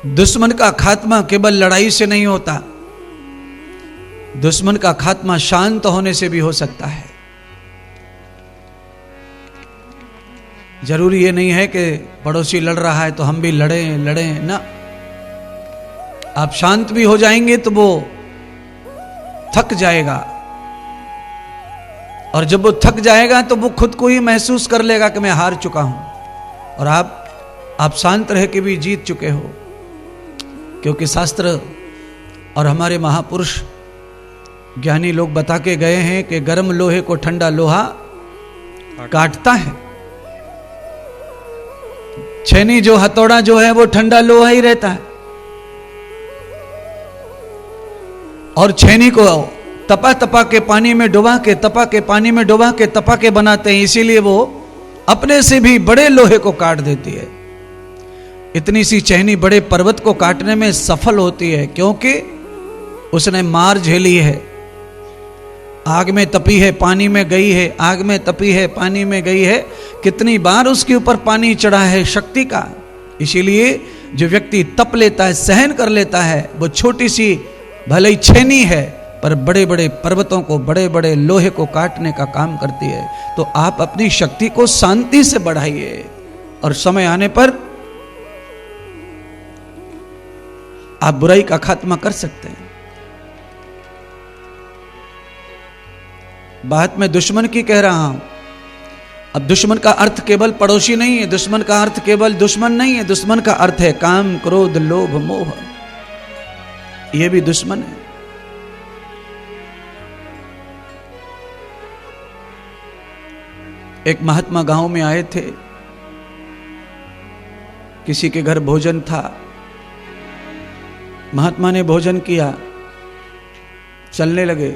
दुश्मन का खात्मा केवल लड़ाई से नहीं होता, दुश्मन का खात्मा शांत होने से भी हो सकता है। जरूरी ये नहीं है कि पड़ोसी लड़ रहा है तो हम भी लड़ें ना। आप शांत भी हो जाएंगे तो वो थक जाएगा, और जब वो थक जाएगा तो वो खुद को ही महसूस कर लेगा कि मैं हार चुका हूं, और आप शांत रह के भी जीत चुके हो। क्योंकि शास्त्र और हमारे महापुरुष ज्ञानी लोग बता के गए हैं कि गर्म लोहे को ठंडा लोहा काटता है। छेनी जो हथौड़ा जो है वो ठंडा लोहा ही रहता है, और छेनी को तपा के पानी में डुबा के तपा के बनाते हैं, इसीलिए वो अपने से भी बड़े लोहे को काट देती है। इतनी सी छेनी बड़े पर्वत को काटने में सफल होती है, क्योंकि उसने मार झेली है। आग में तपी है, पानी में गई है, आग में तपी है, पानी में गई है। कितनी बार उसके ऊपर पानी चढ़ा है शक्ति का। इसीलिए जो व्यक्ति तप लेता है, सहन कर लेता है, वो छोटी सी भले ही छेनी है पर बड़े बड़े पर्वतों को, बड़े बड़े लोहे को काटने का काम करती है। तो आप अपनी शक्ति को शांति से बढ़ाइए, और समय आने पर आप बुराई का खात्मा कर सकते हैं। बात मैं दुश्मन की कह रहा हूं। अब दुश्मन का अर्थ केवल पड़ोसी नहीं है, दुश्मन का अर्थ केवल दुश्मन नहीं है, दुश्मन का अर्थ है काम, क्रोध, लोभ, मोह, ये भी दुश्मन है। एक महात्मा गांव में आए थे, किसी के घर भोजन था, महात्मा ने भोजन किया, चलने लगे।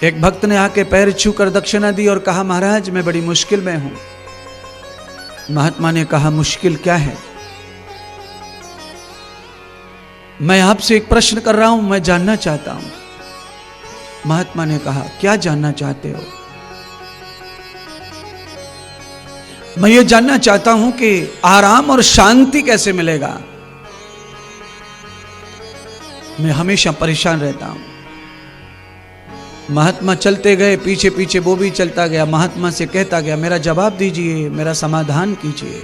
एक भक्त ने आके पैर छूकर दक्षिणा दी और कहा, महाराज मैं बड़ी मुश्किल में हूं। महात्मा ने कहा, मुश्किल क्या है? मैं आपसे एक प्रश्न कर रहा हूं, मैं जानना चाहता हूं। महात्मा ने कहा, क्या जानना चाहते हो? मैं ये जानना चाहता हूं कि आराम और शांति कैसे मिलेगा। मैं हमेशा परेशान रहता हूं। महात्मा चलते गए, पीछे पीछे वो भी चलता गया, महात्मा से कहता गया, मेरा जवाब दीजिए, मेरा समाधान कीजिए।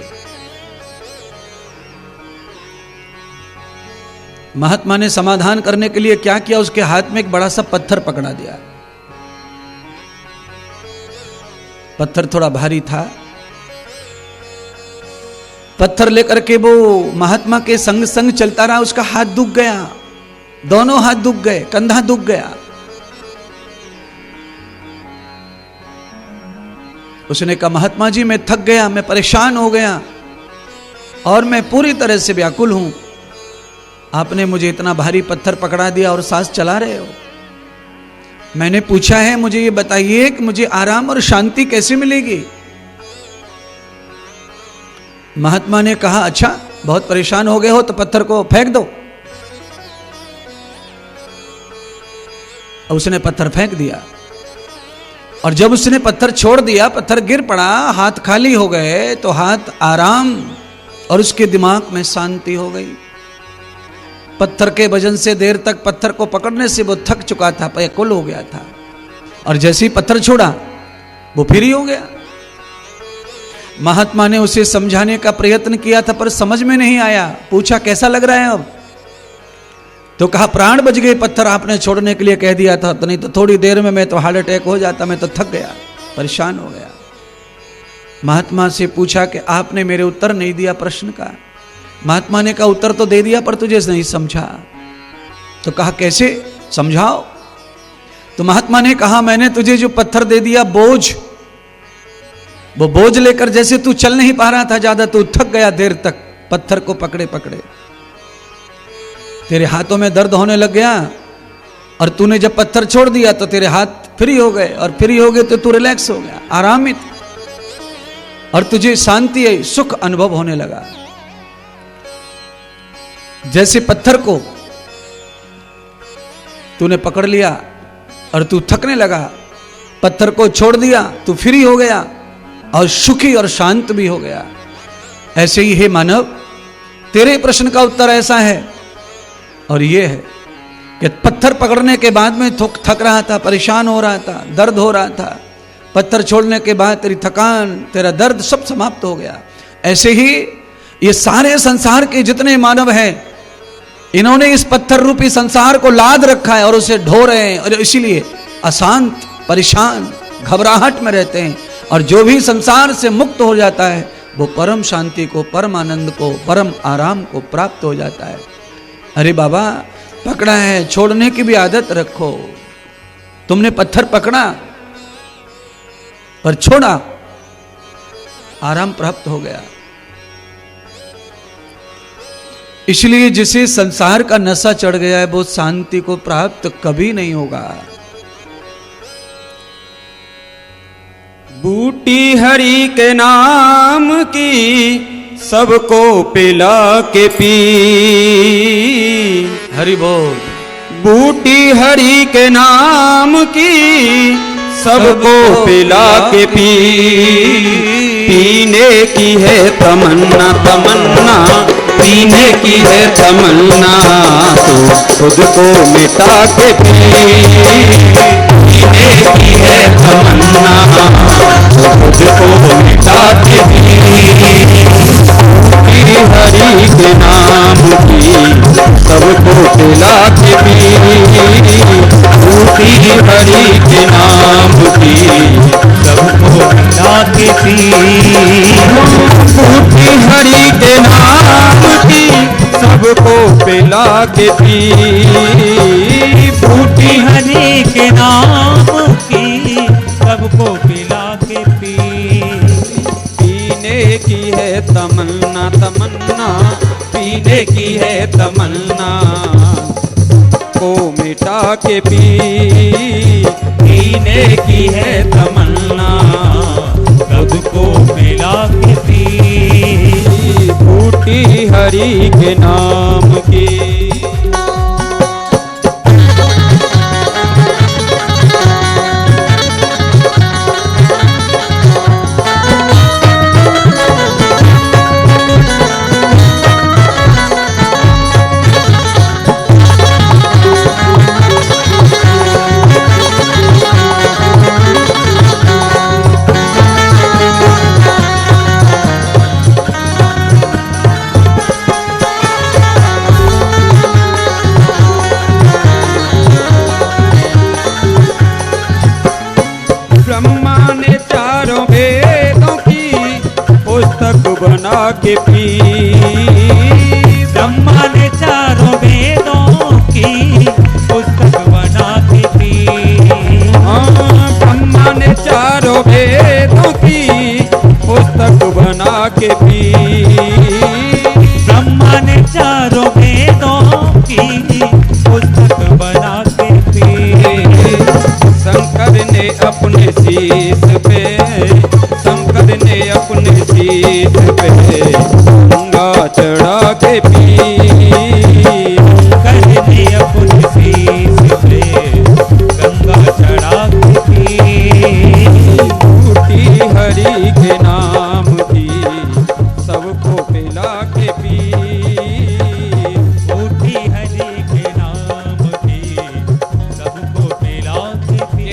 महात्मा ने समाधान करने के लिए क्या किया, उसके हाथ में एक बड़ा सा पत्थर पकड़ा दिया। पत्थर थोड़ा भारी था। पत्थर लेकर के वो महात्मा के संग संग चलता रहा। उसका हाथ दुख गया, दोनों हाथ दुख गए, कंधा दुख गया। उसने कहा, महात्मा जी मैं थक गया, मैं परेशान हो गया, और मैं पूरी तरह से व्याकुल हूं। आपने मुझे इतना भारी पत्थर पकड़ा दिया और सांस चला रहे हो। मैंने पूछा है, मुझे ये बताइए कि मुझे आराम और शांति कैसे मिलेगी? महात्मा ने कहा, अच्छा बहुत परेशान हो गए हो तो पत्थर को फेंक दो। उसने पत्थर फेंक दिया, और जब उसने पत्थर छोड़ दिया, पत्थर गिर पड़ा, हाथ खाली हो गए, तो हाथ आराम और उसके दिमाग में शांति हो गई। पत्थर के वजन से देर तक पत्थर को पकड़ने से वो थक चुका था, व्याकुल हो गया था, और जैसे ही पत्थर छोड़ा वो फ्री हो गया। महात्मा ने उसे समझाने का प्रयत्न किया था, पर समझ में नहीं आया। पूछा, कैसा लग रहा है अब? तो कहा, प्राण बच गए, पत्थर आपने छोड़ने के लिए कह दिया था, तो नहीं तो थोड़ी देर में मैं तो हार्ट अटैक हो जाता, मैं तो थक गया, परेशान हो गया। महात्मा से पूछा कि आपने मेरे उत्तर नहीं दिया प्रश्न का। महात्मा ने कहा, उत्तर तो दे दिया पर तुझे नहीं समझा। तो कहा, कैसे समझाओ? तो महात्मा ने कहा, मैंने तुझे जो पत्थर दे दिया बोझ, वो बोझ लेकर जैसे तू चल नहीं पा रहा था ज्यादा, तू थक गया देर तक पत्थर को पकड़े पकड़े, तेरे हाथों में दर्द होने लग गया, और तूने जब पत्थर छोड़ दिया तो तेरे हाथ फ्री हो गए, और फ्री हो गए तो तू रिलैक्स हो गया, आरामित, और तुझे शांति, सुख अनुभव होने लगा। जैसे पत्थर को तूने पकड़ लिया और तू थकने लगा, पत्थर को छोड़ दिया, तू फ्री हो गया और सुखी और शांत भी हो गया। ऐसे ही हे मानव, तेरे प्रश्न का उत्तर ऐसा है और ये है कि पत्थर पकड़ने के बाद में थक रहा था, परेशान हो रहा था, दर्द हो रहा था। पत्थर छोड़ने के बाद तेरी थकान, तेरा दर्द सब समाप्त हो गया। ऐसे ही ये सारे संसार के जितने मानव हैं, इन्होंने इस पत्थर रूपी संसार को लाद रखा है और उसे ढो रहे हैं, और इसीलिए अशांत, परेशान, घबराहट में रहते हैं। और जो भी संसार से मुक्त हो जाता है वो परम शांति को, परम आनंद को, परम आराम को प्राप्त हो जाता है। अरे बाबा, पकड़ा है, छोड़ने की भी आदत रखो। तुमने पत्थर पकड़ा पर छोड़ा, आराम प्राप्त हो गया। इसलिए जिसे संसार का नशा चढ़ गया है वो शांति को प्राप्त कभी नहीं होगा। बूटी हरि के नाम की सबको पिला के पी। हरि बोल। बूटी हरि के नाम की सबको पिला के पी। पीने की है तमन्ना, तमन्ना पीने की है तमन्ना, तो खुद को मिटा के पी। पीने की है तमन्ना, तो खुद को मिटा के पी। हरि के नाम की सबको पिला के पी। बूटी हरि के नाम की सबको पिला के पी। बूटी हरि के नाम की सबको पिला के पी। बूटी हरि के नाम की सबको पिला के पी। पीने की है तमन्ना, तमन्ना पीने की है तमन्ना, को मिटा के पी। पीने की है तमन्ना, सबको पिला के पी। बूटी हरि के नाम की। बना के पी। ब्रह्मा ने चारों वेदों की पुस्तक बना के पी। ब्रह्मा ने चारों वेदों की पुस्तक बना के पी। ब्रह्मा ने चारों वेदों की पुस्तक बना के पी। शंकर ने अपने शीश पे, शंकर ने अपने शीश पे गंगा चढ़ा के पी। शंकर ने अपने शीश पे गंगा चढ़ा के पी। बूटी हरि के नाम की सबको पिला के पी। बूटी हरि के नाम की सबको पिला के पी।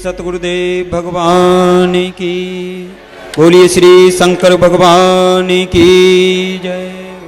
सतगुरुदेव भगवान की, बोलिए श्री शंकर भगवान की जय।